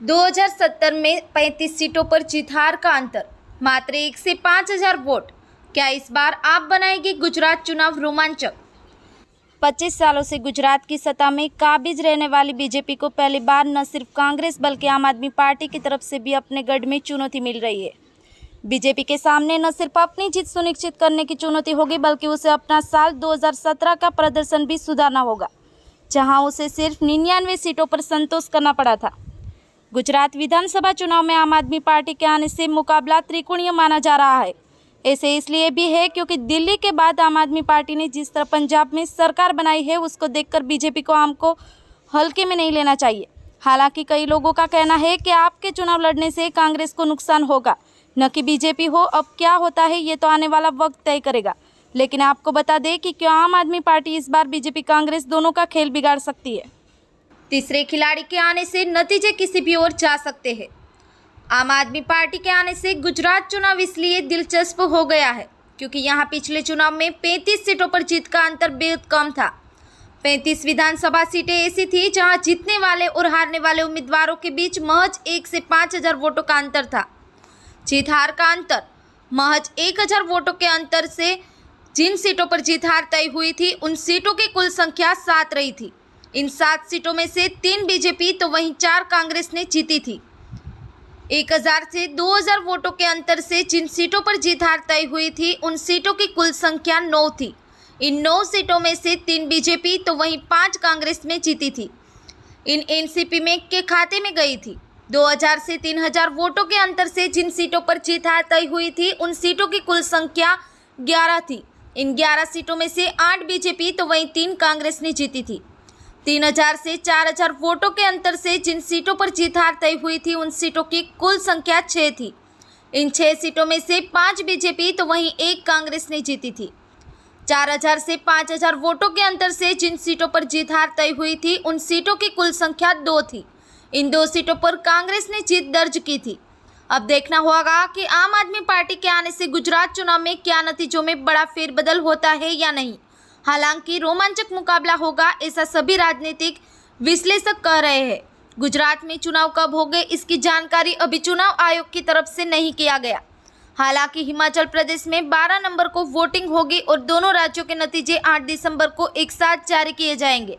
2070 में 35 सीटों पर जीत हार का अंतर, मात्र 1 से 5,000 वोट। क्या इस बार आप बनाएगी गुजरात चुनाव रोमांचक? 25 सालों से गुजरात की सत्ता में काबिज रहने वाली बीजेपी को पहली बार न सिर्फ कांग्रेस बल्कि आम आदमी पार्टी की तरफ से भी अपने गढ़ में चुनौती मिल रही है। बीजेपी के सामने न सिर्फ अपनी जीत सुनिश्चित करने की चुनौती होगी बल्कि उसे अपना साल 2017 का प्रदर्शन भी सुधारना होगा, जहां उसे सिर्फ 99 सीटों पर संतोष करना पड़ा था। गुजरात विधानसभा चुनाव में आम आदमी पार्टी के आने से मुकाबला त्रिकोणीय माना जा रहा है। ऐसे इसलिए भी है क्योंकि दिल्ली के बाद आम आदमी पार्टी ने जिस तरह पंजाब में सरकार बनाई है, उसको देखकर बीजेपी को आम को हल्के में नहीं लेना चाहिए। हालांकि कई लोगों का कहना है कि आपके चुनाव लड़ने से कांग्रेस को नुकसान होगा, न कि बीजेपी हो। अब क्या होता है ये तो आने वाला वक्त तय करेगा, लेकिन आपको बता दें कि क्यों आम आदमी पार्टी इस बार बीजेपी कांग्रेस दोनों का खेल बिगाड़ सकती है। तीसरे खिलाड़ी के आने से नतीजे किसी भी ओर जा सकते हैं। आम आदमी पार्टी के आने से गुजरात चुनाव इसलिए दिलचस्प हो गया है क्योंकि यहाँ पिछले चुनाव में 35 सीटों पर जीत का अंतर बेहद कम था। 35 विधानसभा सीटें ऐसी थी जहाँ जीतने वाले और हारने वाले उम्मीदवारों के बीच महज 1 से 5,000 वोटों का अंतर था। जीत हार का अंतर महज 1,000 वोटों के अंतर से जिन सीटों पर जीत हार तय हुई थी, उन सीटों की कुल संख्या 7 रही थी। इन 7 सीटों में से 3 बीजेपी तो वहीं 4 कांग्रेस ने जीती थी। 1,000 से 2,000 वोटों के अंतर से जिन सीटों पर जीत हार तय हुई थी, उन सीटों की कुल संख्या 9 थी। इन 9 सीटों में से 3 बीजेपी तो वहीं 5 कांग्रेस में जीती थी। इन एनसीपी में के खाते में गई थी। 2,000 से 3,000 वोटों के अंतर से जिन सीटों पर जीत हार तय हुई थी, उन सीटों की कुल संख्या 11 थी। इन 11 सीटों में से 8 बीजेपी तो वहीं 3 कांग्रेस ने जीती थी। 3,000 से 4,000 वोटों के अंतर से जिन सीटों पर जीत हार तय हुई थी, उन सीटों की कुल संख्या 6 थी। इन 6 सीटों में से 5 बीजेपी तो वहीं 1 कांग्रेस ने जीती थी। 4,000 से 5,000 वोटों के अंतर से जिन सीटों पर जीत हार तय हुई थी, उन सीटों की कुल संख्या 2 थी। इन 2 सीटों पर कांग्रेस ने जीत दर्ज की थी। अब देखना होगा कि आम आदमी पार्टी के आने से गुजरात चुनाव में क्या नतीजों में बड़ा फेरबदल होता है या नहीं। हालांकि रोमांचक मुकाबला होगा, ऐसा सभी राजनीतिक विश्लेषक कह रहे हैं। गुजरात में चुनाव कब होंगे, इसकी जानकारी अभी चुनाव आयोग की तरफ से नहीं किया गया। हालांकि हिमाचल प्रदेश में 12 नवंबर को वोटिंग होगी और दोनों राज्यों के नतीजे 8 दिसंबर को एक साथ जारी किए जाएंगे।